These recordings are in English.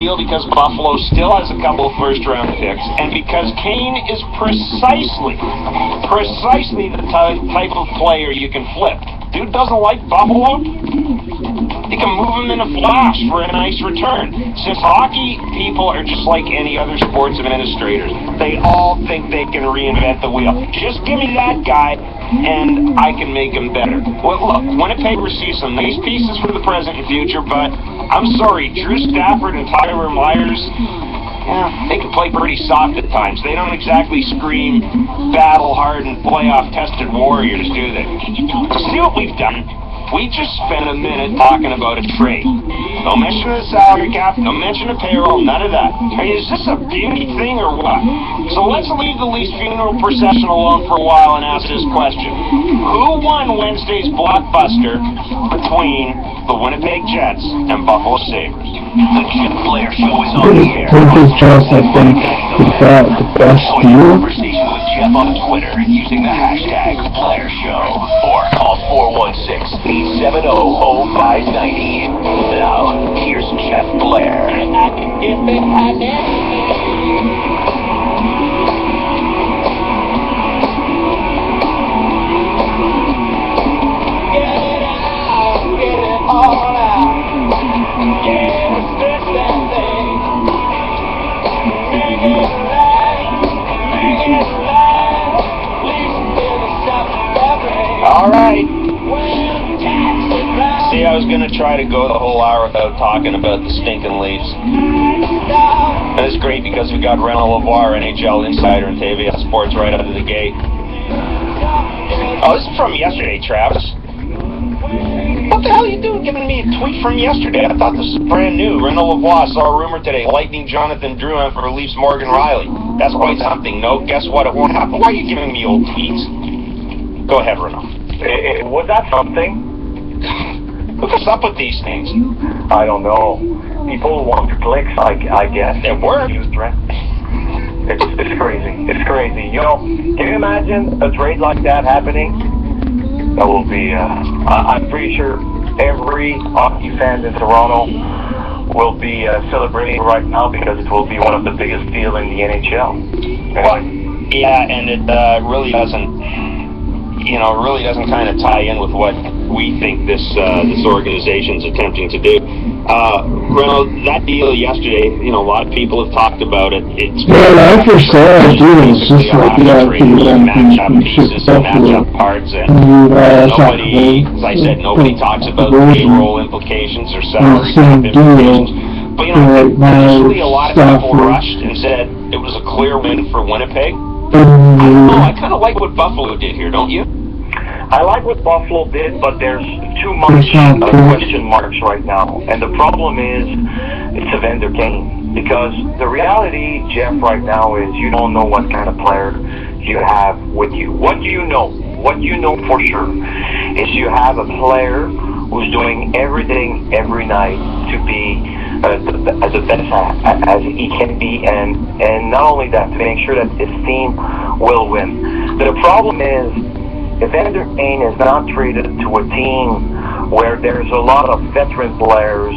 deal because Buffalo still has a couple of first-round picks, and because Kane is precisely the type of player you can flip. Dude doesn't like Buffalo? You can move him in a flash for a nice return. Since hockey people are just like any other sports administrators, they all think they can reinvent the wheel. Just give me that guy, and I can make him better. Well, look, Winnipeg receives some nice pieces for the present and future, but I'm sorry, Drew Stafford and Tyler Myers, they can play pretty soft at times. They don't exactly scream battle-hardened, playoff-tested warriors, do they? So see what we've done? We just spent a minute talking about a trade. No mention of the salary cap, no mention of payroll, none of that. I mean, is this a beauty thing or what? So let's leave the Leafs funeral procession alone for a while and ask this question. Who won Wednesday's blockbuster between the Winnipeg Jets and Buffalo Sabres? The Jeff Blair Show is on the air. Turkish Jets, I think, is that the best deal? Conversation with Jeff on Twitter using the hashtag Blair Show or call 416-870-0590. Now, here's Jeff Blair. All right. See, I was going to try to go the whole hour without talking about the stinking Leafs. And it's great because we got Renaud Lavoie, NHL insider, and TV Sports right out of the gate. Oh, this is from yesterday, Travis. What the hell are you doing giving me a tweet from yesterday? I thought this was brand new. Renaud Lavoie saw a rumor today, lightning Jonathan Drouin for Leafs Morgan Riley. That's quite something. No, guess what? It won't happen. Why are you giving me old tweets? Go ahead, Renaud. Was that something? What's up with these things? I don't know. People want clicks, I guess. It worked. It's crazy. It's crazy. You know, can you imagine a trade like that happening? That will be, I'm pretty sure every hockey fan in Toronto will be celebrating right now because it will be one of the biggest deals in the NHL. Well, yeah, and it really doesn't kind of tie in with what we think this organization's attempting to do. Renaud, that deal yesterday, a lot of people have talked about it. I foresaw a deal. It's just like matchup pieces and matchup parts, and nobody, as I said, nobody talks about payroll implications or salary cap implications. But initially a lot of people rushed and said it was a clear win for Winnipeg. I don't know, I kind of like what Buffalo did here, don't you? I like what Buffalo did, but there's too much question marks right now. And the problem is, it's Evander Kane. Because the reality, Jeff, right now is you don't know what kind of player you have with you. What you know for sure, is you have a player who's doing everything every night to be as the best as he can be, and not only that, to make sure that his team will win. But the problem is, Evander Kane is not traded to a team where there's a lot of veteran players.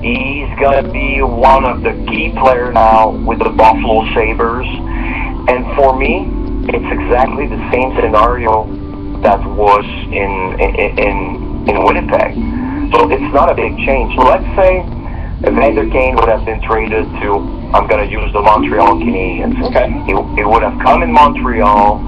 He's going to be one of the key players now with the Buffalo Sabres. And for me, it's exactly the same scenario that was in Winnipeg. So it's not a big change. Let's say Evander Kane would have been traded to, I'm going to use the Montreal Canadiens. Okay. He would have come in Montreal,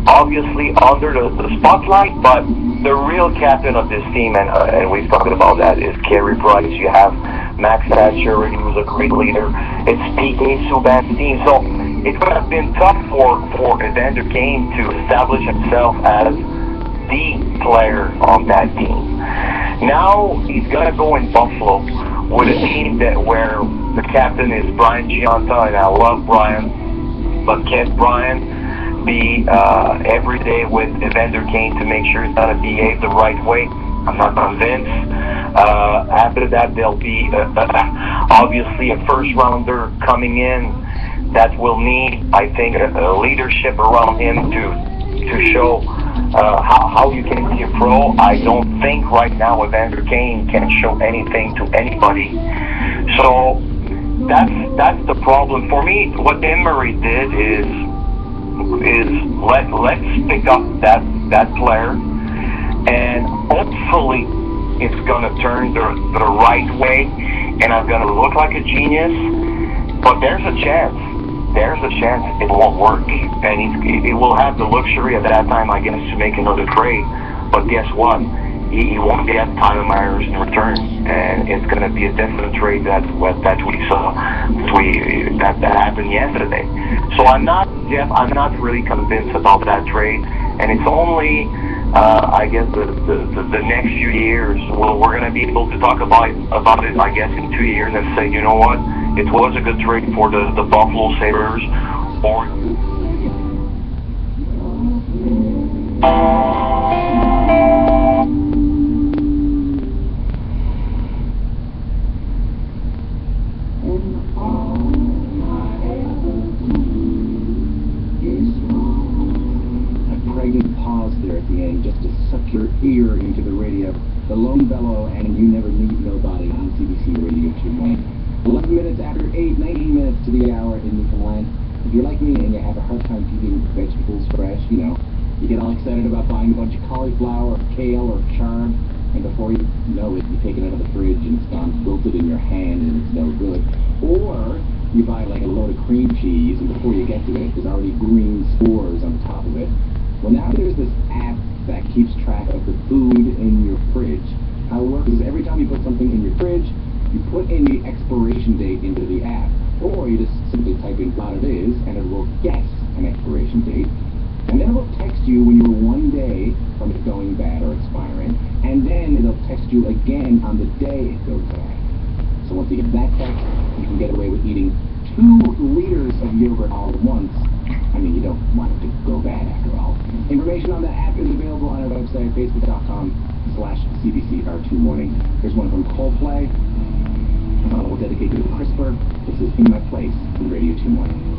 obviously under the spotlight, but the real captain of this team, and we've talked about that, is Carey Price. You have Max Pacioretty, who's a great leader. It's P.K. Subban's team. So it would have been tough for Evander Kane to establish himself as the player on that team. Now he's going to go in Buffalo with a team where the captain is Brian Giunta, and I love Brian, but can Brian be every day with Evander Kane to make sure he's going to behave the right way? I'm not convinced. After that, there'll be obviously a first-rounder coming in that will need, I think, a leadership around him to show how you can be a pro. I don't think right now Evander Kane can show anything to anybody So that's the problem for me. What Emery did is let's pick up that player, and hopefully it's gonna turn the right way, and I'm gonna look like a genius. But there's a chance it won't work, and he will have the luxury at that time, I guess, to make another trade. But guess what? He won't get Tyler Myers in return, and it's going to be a definite trade that we saw that happened yesterday. So I'm not really convinced about that trade, and it's only I guess the next few years we're going to be able to talk about it. I guess in 2 years and say, you know what, it was a good trade for the Buffalo Sabres, or. Pause there at the end just to suck your ear into the radio. The Lone Bellow and You Never Need Nobody on CBC Radio 2. 11 minutes after 8, 19 minutes to the hour in Newfoundland. If you're like me and you have a hard time keeping vegetables fresh, you know, you get all excited about buying a bunch of cauliflower or kale or chard, and before you know it, you take it out of the fridge and it's gone wilted in your hand and it's no good. Or you buy like a load of cream cheese, and before you get to it, there's already green spores on top of it. Well, now there's this app that keeps track of the food in your fridge. How it works is every time you put something in your fridge, you put in the expiration date into the app. Or you just simply type in what it is, and it will guess an expiration date. And then it will text you when you're 1 day from it going bad or expiring. And then it'll text you again on the day it goes bad. So once you get that text, you can get away with eating 2 liters of yogurt all at once. I mean, you don't want it to go bad after all. Information on that app is available on our website, facebook.com/CBCR2Morning. Here's one from Coldplay. We'll dedicate to CRISPR. This is In My Place on Radio 2 Morning.